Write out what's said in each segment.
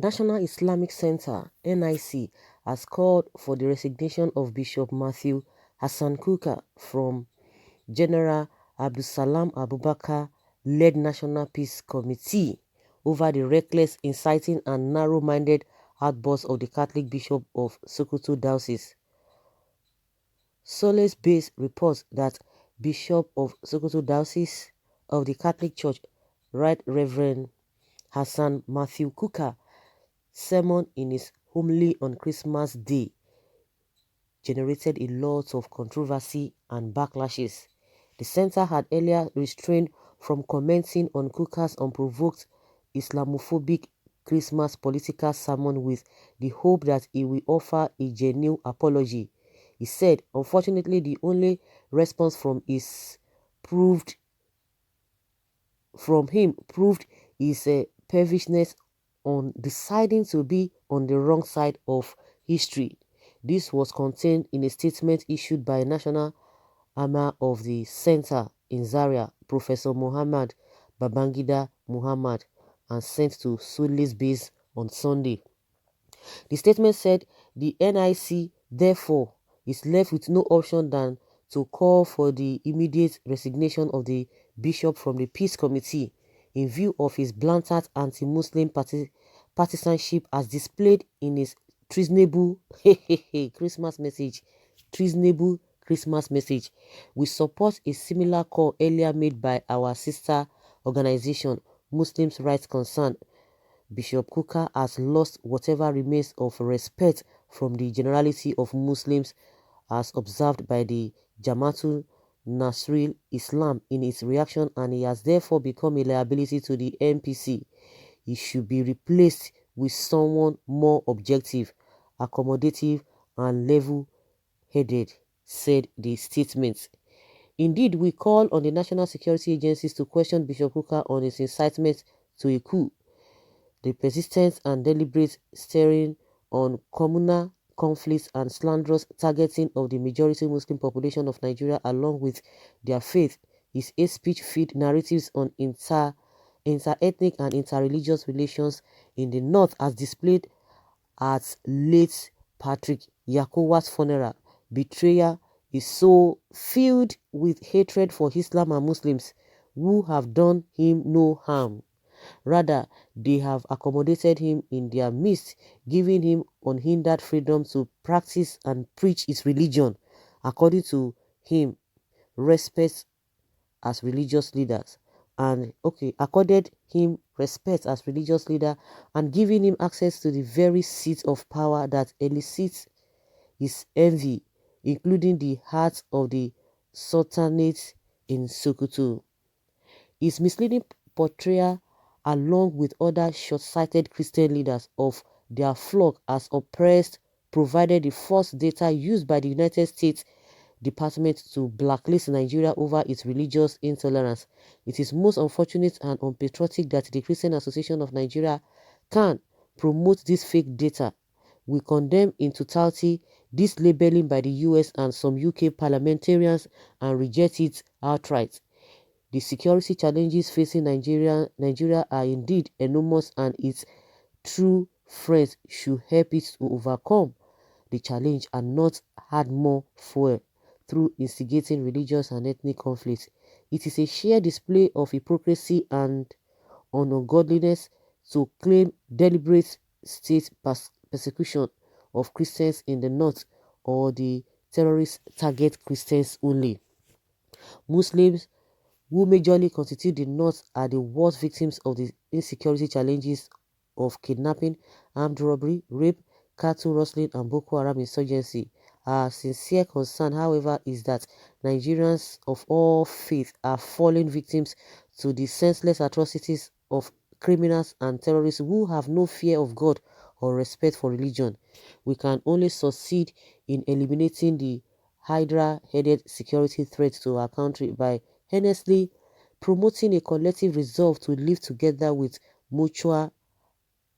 National Islamic Center (NIC) has called for the resignation of Bishop Matthew Hassan Kukah from General Abdusalam Abubakar-led National Peace Committee over the reckless, inciting and narrow-minded outbursts of the Catholic Bishop of Sokoto Diocese. Source-based reports that Bishop of Sokoto Diocese of the Catholic Church, Right Reverend Hassan Matthew Kukah, sermon in his homily on Christmas Day generated a lot of controversy and backlashes. The center had earlier restrained from commenting on Kukah's unprovoked Islamophobic Christmas political sermon with the hope that he will offer a genuine apology. He said, unfortunately, the only response from him proved his peevishness on deciding to be on the wrong side of history. This was contained in a statement issued by National Ama of the Center in Zaria, Professor Muhammad Babangida Muhammad, and sent to Sulis base on Sunday. The statement said the NIC, therefore, is left with no option than to call for the immediate resignation of the bishop from the Peace Committee in view of his blatant anti-Muslim partisanship as displayed in his treasonable Christmas message. Treasonable Christmas message. We support a similar call earlier made by our sister organization, Muslims' Rights Concern. Bishop Kukah has lost whatever remains of respect from the generality of Muslims as observed by the Jamaatul Nasril Islam in its reaction, and he has therefore become a liability to the MPC. He should be replaced with someone more objective, accommodative and level-headed, said the statement. Indeed, we call on the national security agencies to question Bishop Kukah on his incitement to a coup, the persistent and deliberate stirring on communal conflicts and slanderous targeting of the majority Muslim population of Nigeria along with their faith, his hate speech-filled narratives on inter-ethnic and inter-religious relations in the north as displayed at late Patrick Yakowa's funeral. Betrayal is so filled with hatred for Islam and Muslims who have done him no harm. Rather, they have accommodated him in their midst, giving him unhindered freedom to practice and preach his religion, according to him, respect as religious leaders, and accorded him respect as religious leader and giving him access to the very seat of power that elicits his envy, including the heart of the Sultanate in Sokoto. His misleading portrayal, along with other short-sighted Christian leaders of their flock as oppressed, provided the false data used by the United States Department to blacklist Nigeria over its religious intolerance. It is most unfortunate and unpatriotic that the Christian Association of Nigeria can promote this fake data. We condemn in totality this labeling by the US and some UK parliamentarians and reject it outright. The security challenges facing Nigeria are indeed enormous, and its true friends should help it to overcome the challenge and not add more fuel through instigating religious and ethnic conflicts. It is a sheer display of hypocrisy and ungodliness to claim deliberate state persecution of Christians in the north or the terrorists target Christians only. Muslims who majorly constitute the North are the worst victims of the insecurity challenges of kidnapping, armed robbery, rape, cattle rustling, and Boko Haram insurgency. Our sincere concern, however, is that Nigerians of all faiths are falling victims to the senseless atrocities of criminals and terrorists who have no fear of God or respect for religion. We can only succeed in eliminating the Hydra-headed security threat to our country by earnestly promoting a collective resolve to live together with mutual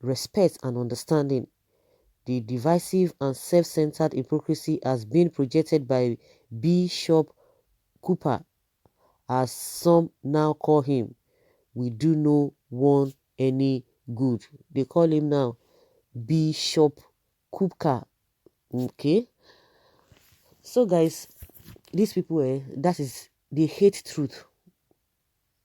respect and understanding. The divisive and self-centered hypocrisy has been projected by Bishop Kukah, as some now call him. We do no one any good. They call him now Bishop Kukah. Okay, so guys, these people, that is, they hate truth.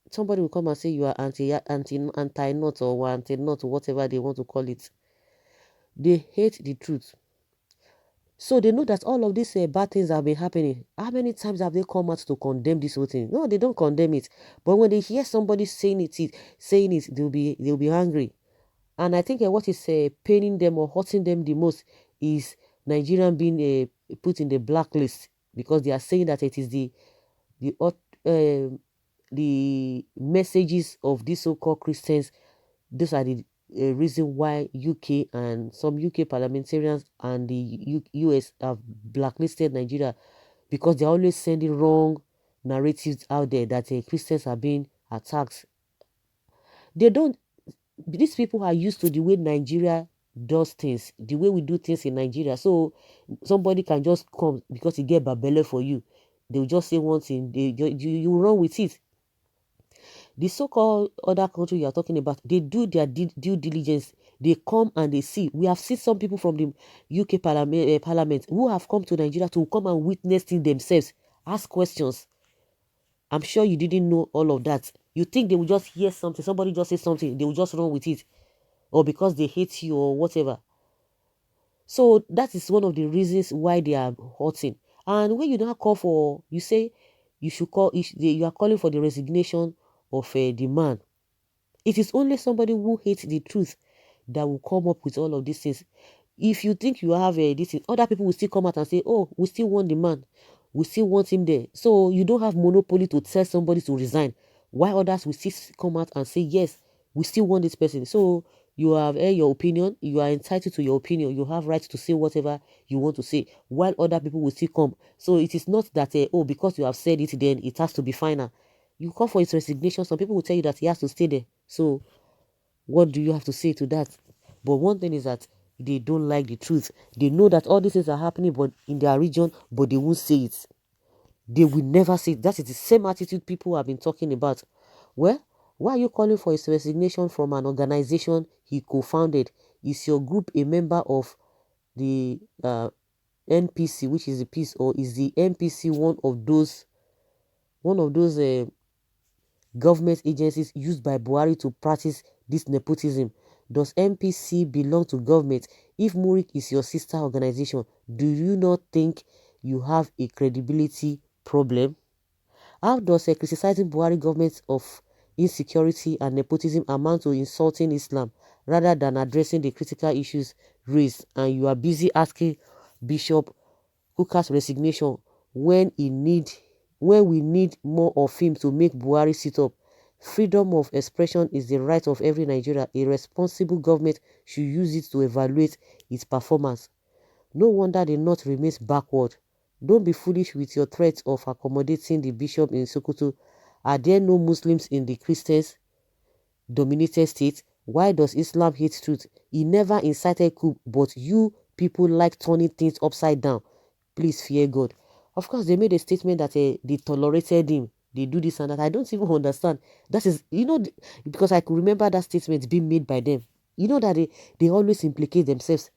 Somebody will come and say you are anti-nut or anti-nut, whatever they want to call it. They hate the truth. So they know that all of these bad things have been happening. How many times have they come out to condemn this whole thing? No, they don't condemn it. But when they hear somebody saying it, they'll be angry. And I think what is paining them or hurting them the most is Nigerian being put in the blacklist, because they are saying that it is the uh, the messages of these so-called Christians. Those are the reason why UK and some UK parliamentarians and the US have blacklisted Nigeria, because they're always sending wrong narratives out there that Christians are being attacked. They don't. These people are used to the way Nigeria does things, the way we do things in Nigeria. So somebody can just come because he get babele for you. They'll just say one thing, you run with it. The so-called other country you are talking about, they do their due diligence. They come and they see. We have seen some people from the UK parliament who have come to Nigeria to come and witness it themselves, ask questions. I'm sure you didn't know all of that. You think they will just hear something, somebody just say something, they will just run with it, or because they hate you or whatever. So that is one of the reasons why they are hurting. And when you now call for, you say you should call, you are calling for the resignation of the man. It is only somebody who hates the truth that will come up with all of these things. If you think you have this thing, other people will still come out and say, oh, we still want the man. We still want him there. So you don't have monopoly to tell somebody to resign, while others will still come out and say, yes, we still want this person. So you have your opinion. You are entitled to your opinion. You have right to say whatever you want to say, while other people will still come. So it is not that, oh, because you have said it, then it has to be final. You call for his resignation. Some people will tell you that he has to stay there. So what do you have to say to that? But one thing is that they don't like the truth. They know that all these things are happening but in their region, but they won't say it. They will never say it. That is the same attitude people have been talking about. Well, why are you calling for his resignation from an organization he co-founded? Is your group a member of the NPC, which is the peace, or is the NPC one of those government agencies used by Buhari to practice this nepotism? Does MPC belong to government? If Murik is your sister organization, do you not think you have a credibility problem? How does criticizing Buhari government of insecurity and nepotism amount to insulting Islam rather than addressing the critical issues raised? And you are busy asking Bishop Kukah's resignation when we need more of him to make Buhari sit up. Freedom of expression is the right of every Nigerian. A responsible government should use it to evaluate its performance. No wonder the North remains backward. Don't be foolish with your threats of accommodating the bishop in Sokoto. Are there no Muslims in the Christians dominated state? Why does Islam hate truth? He never incited coup, but you people like turning things upside down. Please fear God. Of course, they made a statement that they tolerated him. They do this and that. I don't even understand. That is, because I could remember that statement being made by them. You know that they always implicate themselves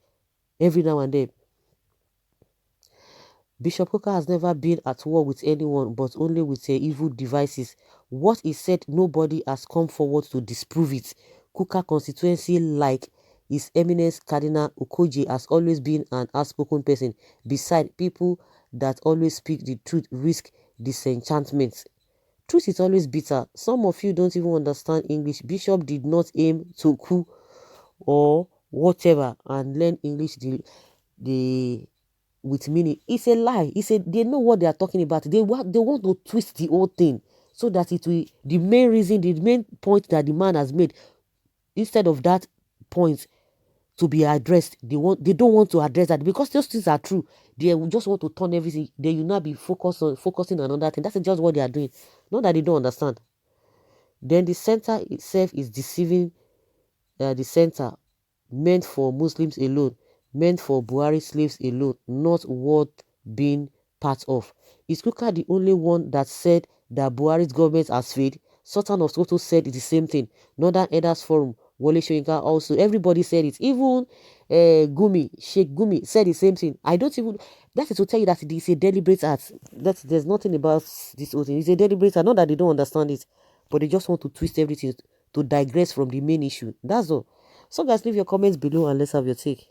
every now and then. Bishop Kukah has never been at war with anyone, but only with evil devices. What is said, nobody has come forward to disprove it. Kukah constituency, like His Eminence Cardinal Okoje, has always been an outspoken person. Besides, people that always speak the truth risk disenchantment. Truth is always bitter. Some of you don't even understand English. Bishop did not aim to coup or whatever and learn English the with meaning. It's a lie. They know what they are talking about. They want to twist the whole thing so that it will, the main point that the man has made, instead of that point to be addressed, they don't want to address that, because those things are true. They just want to turn everything. They will not be focusing on another thing. That's just what they are doing. Not that they don't understand. Then the center itself is deceiving. The center meant for Muslims alone, meant for Buhari slaves alone, not worth being part of. Is Kukah the only one that said that Buhari's government has failed? Sultan of Sokoto said the same thing. Northern Elders Forum Wole Soyinka also, everybody said it. Even Gumi, Sheikh Gumi said the same thing. I don't even, that is to tell you that it is a deliberate act. That there's nothing about this whole thing. It's a deliberate act. Not that they don't understand it, but they just want to twist everything to digress from the main issue. That's all. So guys, leave your comments below and let's have your take.